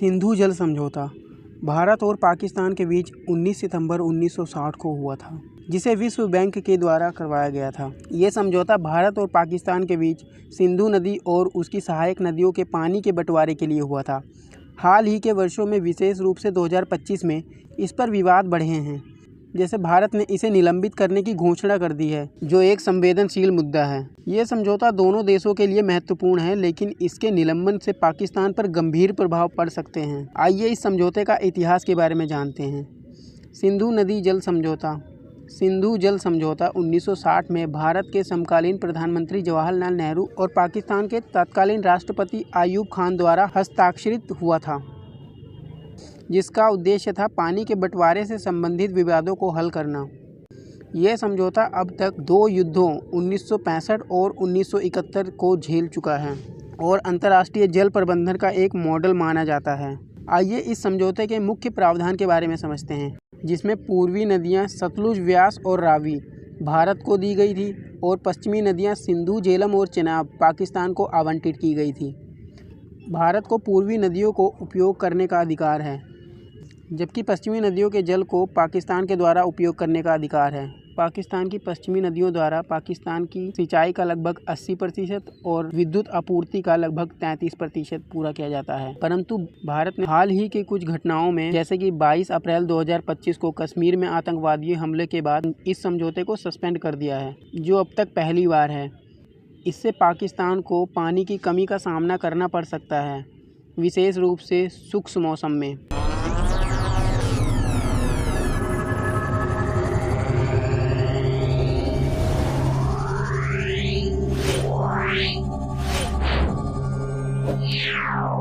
सिंधु जल समझौता भारत और पाकिस्तान के बीच 19 सितंबर 1960 को हुआ था, जिसे विश्व बैंक के द्वारा करवाया गया था। ये समझौता भारत और पाकिस्तान के बीच सिंधु नदी और उसकी सहायक नदियों के पानी के बंटवारे के लिए हुआ था। हाल ही के वर्षों में, विशेष रूप से 2025 में, इस पर विवाद बढ़े हैं। जैसे भारत ने इसे निलंबित करने की घोषणा कर दी है, जो एक संवेदनशील मुद्दा है। ये समझौता दोनों देशों के लिए महत्वपूर्ण है, लेकिन इसके निलंबन से पाकिस्तान पर गंभीर प्रभाव पड़ सकते हैं। आइए इस समझौते का इतिहास के बारे में जानते हैं। सिंधु नदी जल समझौता। सिंधु जल समझौता 1960 में भारत के समकालीन प्रधानमंत्री जवाहरलाल नेहरू और पाकिस्तान के तत्कालीन राष्ट्रपति अयूब खान द्वारा हस्ताक्षरित हुआ था, जिसका उद्देश्य था पानी के बंटवारे से संबंधित विवादों को हल करना। यह समझौता अब तक 2 युद्धों 1965 और 1971 को झेल चुका है और अंतर्राष्ट्रीय जल प्रबंधन का एक मॉडल माना जाता है। आइए इस समझौते के मुख्य प्रावधान के बारे में समझते हैं, जिसमें पूर्वी नदियां सतलुज, व्यास और रावी भारत को दी गई थी और पश्चिमी नदियां सिंधु, झेलम और चेनाब पाकिस्तान को आवंटित की गई थी। भारत को पूर्वी नदियों को उपयोग करने का अधिकार है, जबकि पश्चिमी नदियों के जल को पाकिस्तान के द्वारा उपयोग करने का अधिकार है। पाकिस्तान की पश्चिमी नदियों द्वारा पाकिस्तान की सिंचाई का लगभग 80% और विद्युत आपूर्ति का लगभग 33% पूरा किया जाता है। परंतु भारत ने हाल ही के कुछ घटनाओं में, जैसे कि 22 अप्रैल 2025 को कश्मीर में आतंकवादी हमले के बाद, इस समझौते को सस्पेंड कर दिया है, जो अब तक पहली बार है। इससे पाकिस्तान को पानी की कमी का सामना करना पड़ सकता है, विशेष रूप से शुष्क मौसम में। Yeah.